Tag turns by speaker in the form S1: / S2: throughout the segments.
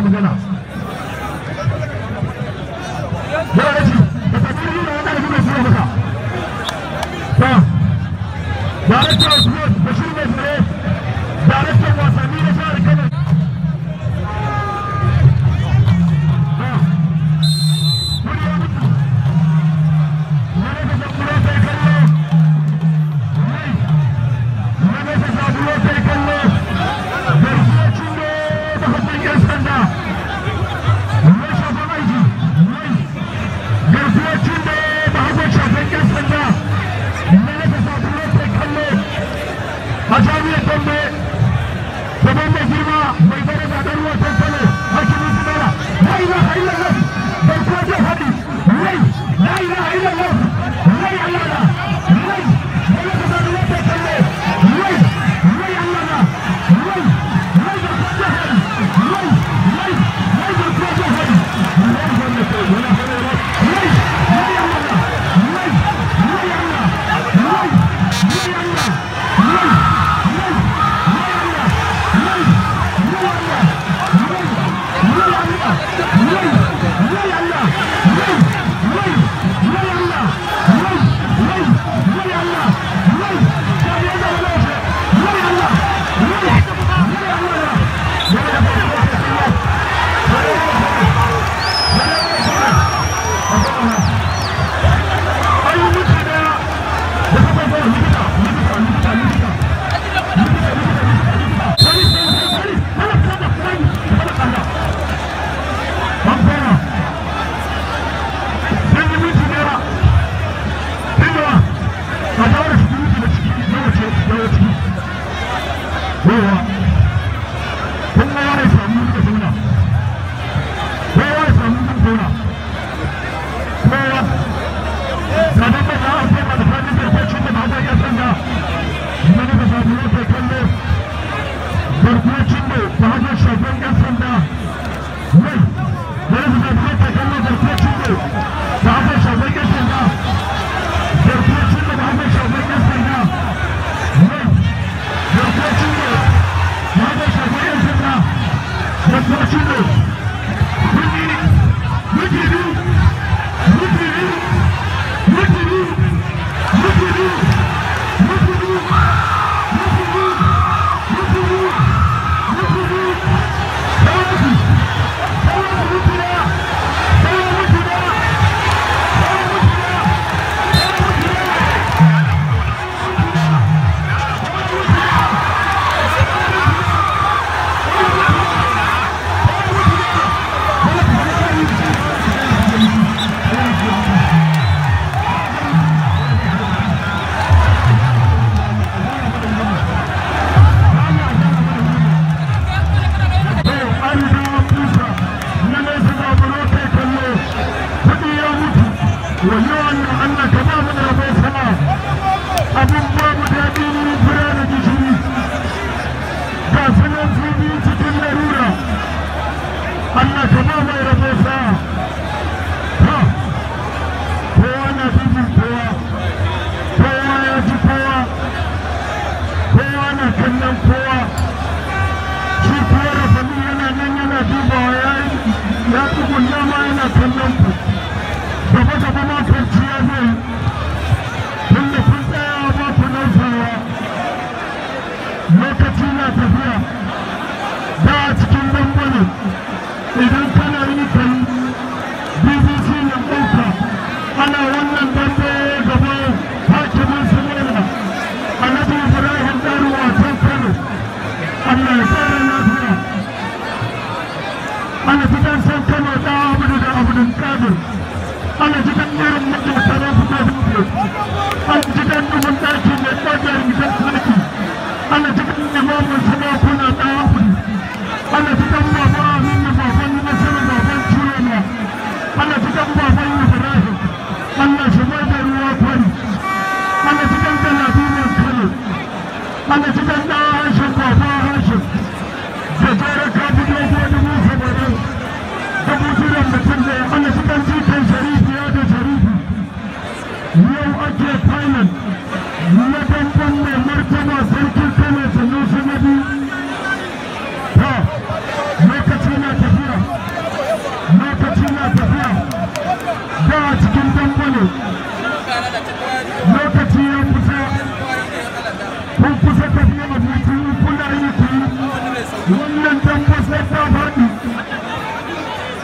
S1: magana ya raji da tabbiri da wanda kuma su maka director of sports Bashir Mai Fure director wasanni na jihar Kano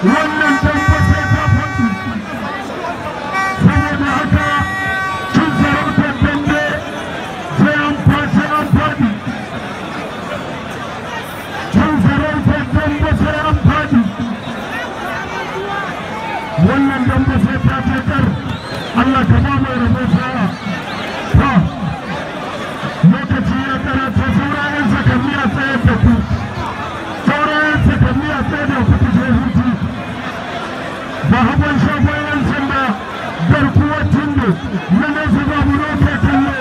S1: wannan dambe sai ta faɗi saboda haka cin sarautar dambe sai an fashe an faɗi cin sarautar dambe sai an faɗi wannan dambe sai ta fitar Allah ka ba mai rabo sa'a ta lokaci ya karata saurayen sakanni a tsayar da ku saurayen sakanni a tsayar da ku je hutu ba haɓar shagon yan sanda garkuwar tunde na nesa babu roke kallo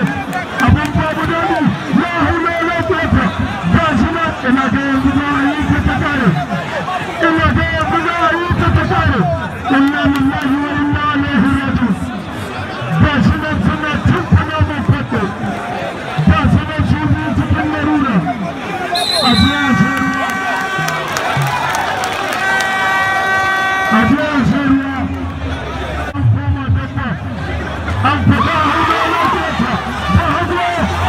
S1: abin babu dani ya haula ya kwata ga shi na ina ga yanzu za a yi ta kare ina ga yanzu za a yi ta kare inna lillahi wa inna ilaihi raji'un ga shi na suna tunkuna mai fata ga shi na su biyu cikin larura a biya shi ruwa a biya shi ruwa an koma dabba an fita haula na kwata ba hagu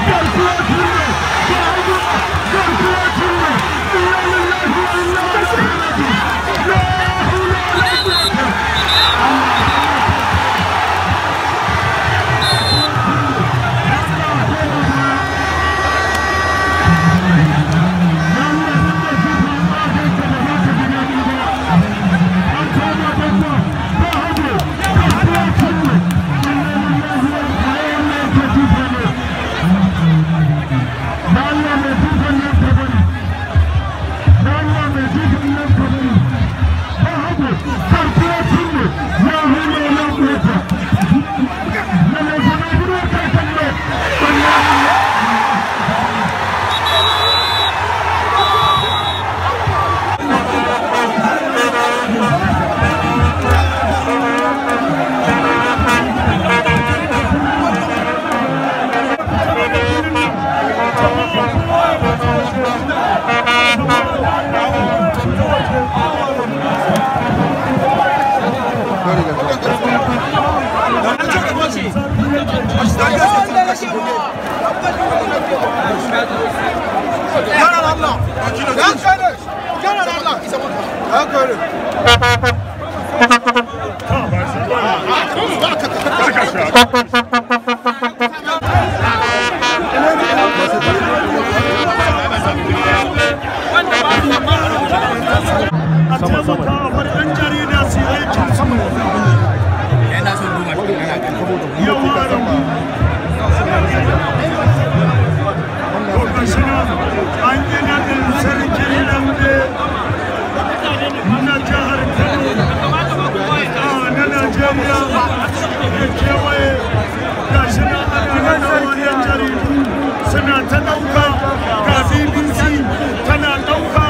S1: garkuwa tunne ba hagu garkuwa tunne inna lillahi wa inna ilaihi raji'un la haula wa la quwwata suna ta ɗauka ga BBC tana ɗauka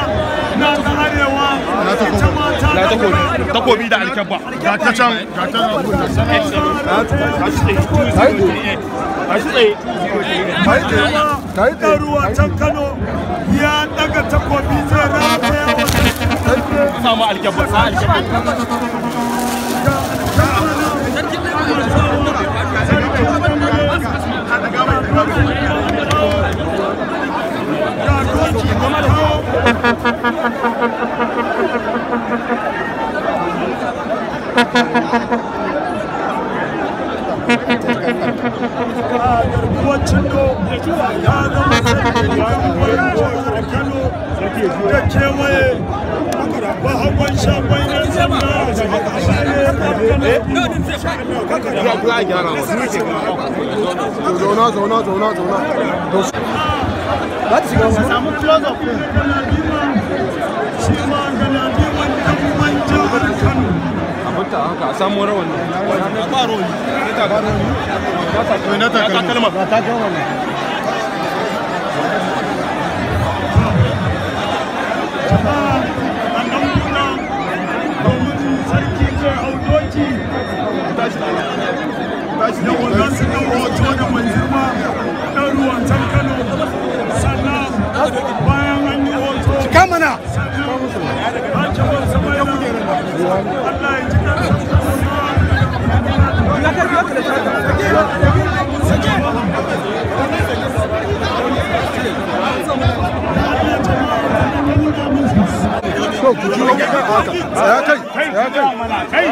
S1: na ta arewa ita ma ta ɗauka
S2: takobi da alkyabba ga ta can ga ta
S1: nan ruwa can Kano ya daga takobi zai rataya wata
S2: samu alkyabba
S1: garkuwacin do ya zama Kano da kewaye ba hagon shagwai na zama
S3: zauna
S1: samu close up shi ma galadiman ɗan jihar Kano
S2: abinta haka a samu rawan na baro na takalma sarki zai hau doki yawa za su ɗau hoto da manzirma ɗan ruwan can Kano sannan bayan an yi hoto
S3: kamana
S1: hakimin sama yana Allah ya ji
S3: ku juyo haka tsaya kai tsaya kai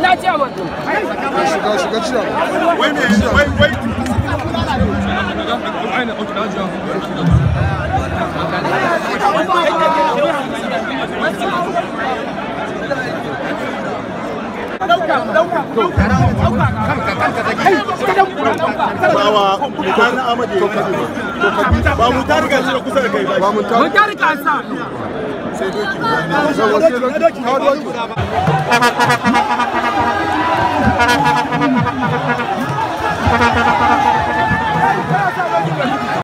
S4: na ce wa
S3: shiga ciya
S2: wai bawa mutane amade ba mu ta riga shi kusa da kai ba
S4: mun ta riga sa
S3: sai doki ka doki